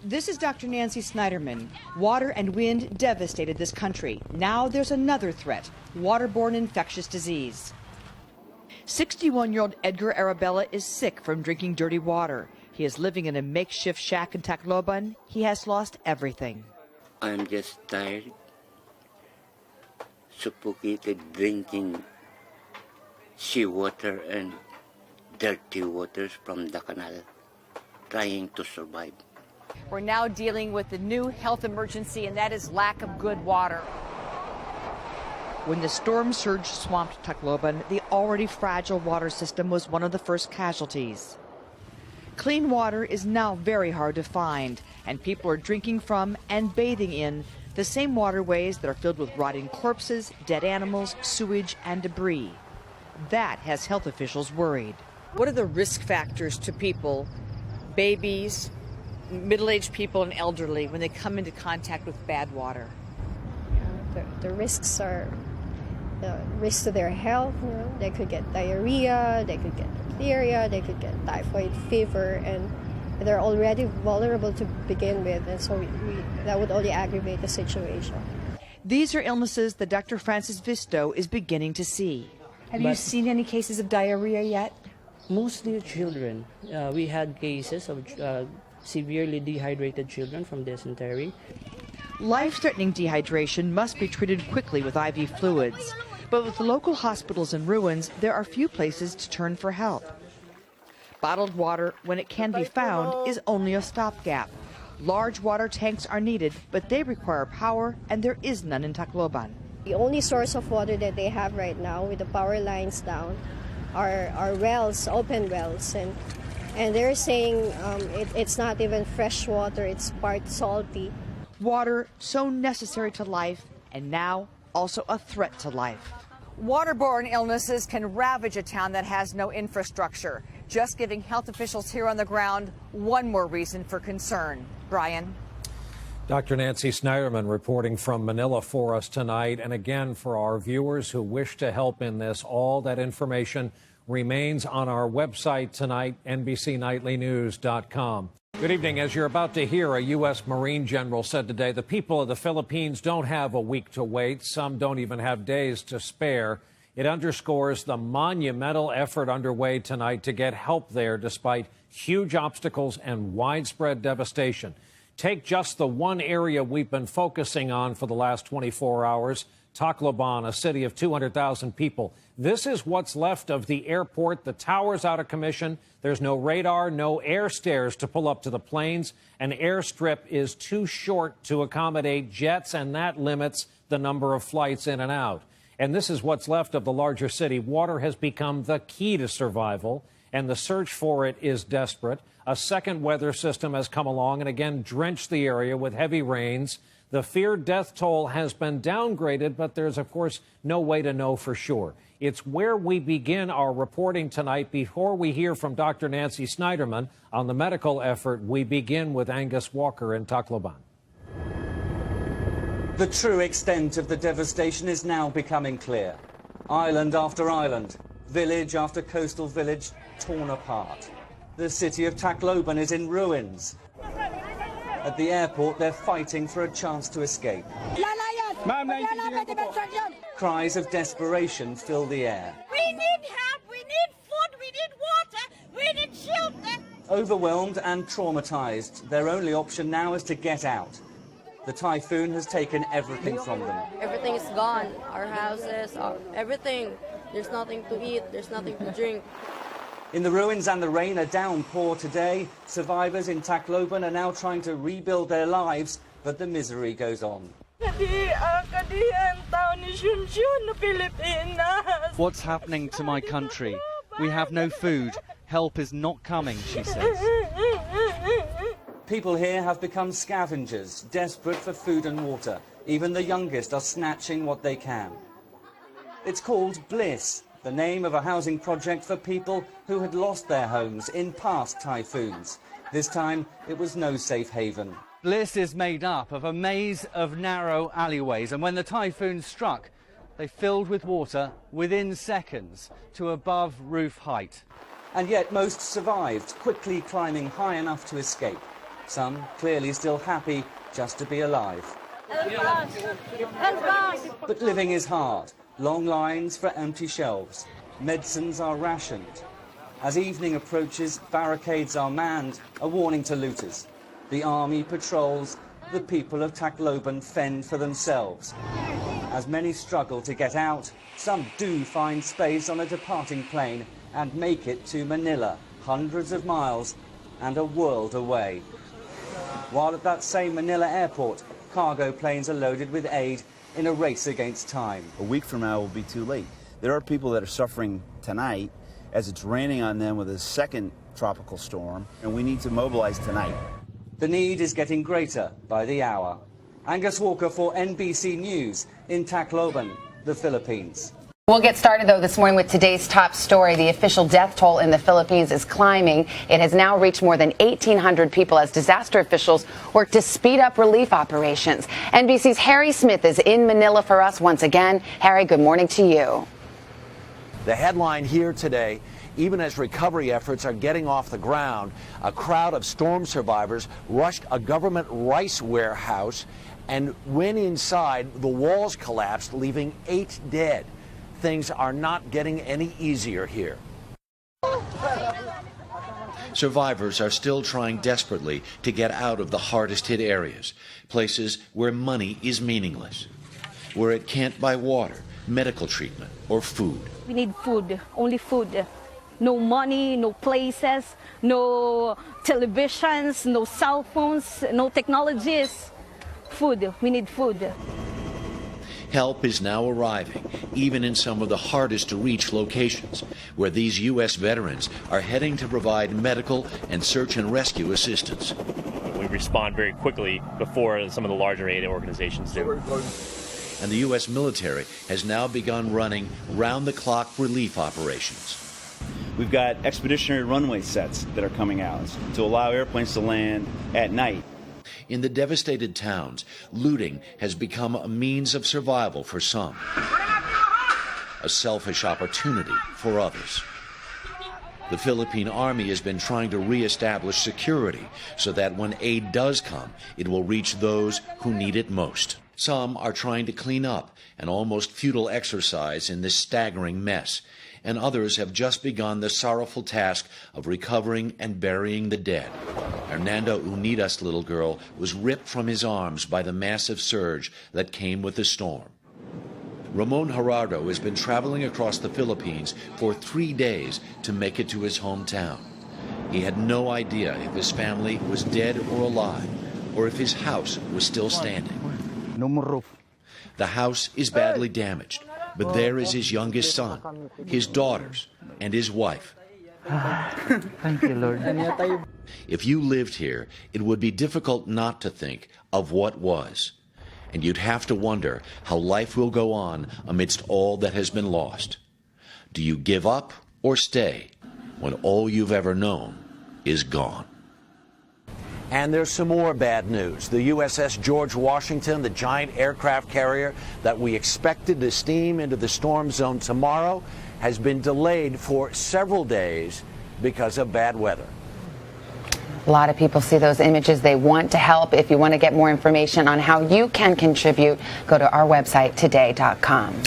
This is Dr. Nancy Snyderman. Water and wind devastated this country. Now there's another threat, waterborne infectious disease. 61-year-old Edgar Arabella is sick from drinking dirty water. He is living in a makeshift shack in Tacloban. He has lost everything. I'm just tired, suffocated, drinking seawater and dirty waters from the canal, trying to survive. We're now dealing with the new health emergency, and that is lack of good water. When the storm surge swamped Tacloban, the already fragile water system was one of the first casualties. Clean water is now very hard to find, and people are drinking from and bathing in the same waterways that are filled with rotting corpses, dead animals, sewage, and debris. That has health officials worried. What are the risk factors to people, babies, middle-aged people, and elderly, when they come into contact with bad water? The risks are the risks to their health. They could get diarrhea, they could get diphtheria, they could get typhoid fever, and they're already vulnerable to begin with, and so that would only aggravate the situation. These are illnesses that Dr. Francis Visto is beginning to see. Have you seen any cases of diarrhea yet? Mostly children. We had cases of severely dehydrated children from dysentery. Life-threatening dehydration must be treated quickly with IV fluids. But with local hospitals in ruins, there are few places to turn for help. Bottled water, when it can be found, is only a stopgap. Large water tanks are needed, but they require power, and there is none in Tacloban. The only source of water that they have right now, with the power lines down, are wells, open wells, and they're saying it's not even fresh water, it's part salty. Water so necessary to life, and now also a threat to life. Waterborne illnesses can ravage a town that has no infrastructure. Just giving health officials here on the ground one more reason for concern. Brian. Dr. Nancy Snyderman reporting from Manila for us tonight. And again, for our viewers who wish to help in this, all that information remains on our website tonight, NBCNightlyNews.com. Good evening. As you're about to hear, a U.S. Marine general said today the people of the Philippines don't have a week to wait. Some don't even have days to spare. It underscores the monumental effort underway tonight to get help there despite huge obstacles and widespread devastation. Take just the one area we've been focusing on for the last 24 hours, Tacloban, a city of 200,000 people. This is what's left of the airport. The tower's out of commission. There's no radar, no air stairs to pull up to the planes. An airstrip is too short to accommodate jets, and that limits the number of flights in and out. And this is what's left of the larger city. Water has become the key to survival, and the search for it is desperate. A second weather system has come along and again drenched the area with heavy rains. The feared death toll has been downgraded, but there's, of course, no way to know for sure. It's where we begin our reporting tonight. Before we hear from Dr. Nancy Snyderman on the medical effort, we begin with Angus Walker in Tacloban. The true extent of the devastation is now becoming clear. Island after island, village after coastal village torn apart. The city of Tacloban is in ruins. At the airport, they're fighting for a chance to escape. Cries of desperation fill the air. We need help, we need food, we need water, we need shelter. Overwhelmed and traumatized, their only option now is to get out. The typhoon has taken everything from them. Everything is gone. Our houses, everything. There's nothing to eat, there's nothing to drink. In the ruins and the rain, a downpour today. Survivors in Tacloban are now trying to rebuild their lives, but the misery goes on. What's happening to my country? We have no food. Help is not coming, she says. People here have become scavengers, desperate for food and water. Even the youngest are snatching what they can. It's called Bliss, the name of a housing project for people who had lost their homes in past typhoons. This time, it was no safe haven. Bliss is made up of a maze of narrow alleyways, and when the typhoon struck, they filled with water within seconds to above roof height. And yet most survived, quickly climbing high enough to escape. some clearly still happy just to be alive. But living is hard. Long lines for empty shelves. Medicines are rationed. As evening approaches, barricades are manned, a warning to looters. The army patrols, the people of Tacloban fend for themselves. As many struggle to get out, some do find space on a departing plane and make it to Manila, hundreds of miles and a world away. While at that same Manila airport, cargo planes are loaded with aid in a race against time. A week from now will be too late. There are people that are suffering tonight as it's raining on them with a second tropical storm, and we need to mobilize tonight. The need is getting greater by the hour. Angus Walker for NBC News in Tacloban, the Philippines. We'll get started, though, this morning with today's top story. The official death toll in the Philippines is climbing. It has now reached more than 1,800 people as disaster officials work to speed up relief operations. NBC's Harry Smith is in Manila for us once again. Harry, good morning to you. The headline here today, even as recovery efforts are getting off the ground, a crowd of storm survivors rushed a government rice warehouse, and when inside, the walls collapsed, leaving 8 dead. Things are not getting any easier here. Survivors are still trying desperately to get out of the hardest hit areas, places where money is meaningless, where it can't buy water, medical treatment, or food. We need food, only food. No money, no places, no televisions, no cell phones, no technologies. Food, we need food. Help is now arriving, even in some of the hardest to reach locations, where these U.S. veterans are heading to provide medical and search and rescue assistance. We respond very quickly before some of the larger aid organizations do. And the U.S. military has now begun running round-the-clock relief operations. We've got expeditionary runway sets that are coming out to allow airplanes to land at night. In the devastated towns, looting has become a means of survival for some, a selfish opportunity for others. The Philippine Army has been trying to reestablish security so that when aid does come, it will reach those who need it most. Some are trying to clean up an almost futile exercise in this staggering mess, and others have just begun the sorrowful task of recovering and burying the dead. Hernando Unida's little girl was ripped from his arms by the massive surge that came with the storm. Ramon Gerardo has been traveling across the Philippines for 3 days to make it to his hometown. He had no idea if his family was dead or alive, or if his house was still standing. No more roof. The house is badly damaged, but there is his youngest son, his daughters, and his wife. Thank you, Lord. If you lived here, it would be difficult not to think of what was. And you'd have to wonder how life will go on amidst all that has been lost. Do you give up or stay when all you've ever known is gone? And there's some more bad news. The USS George Washington, the giant aircraft carrier that we expected to steam into the storm zone tomorrow, has been delayed for several days because of bad weather. A lot of people see those images. They want to help. If you want to get more information on how you can contribute, go to our website, today.com.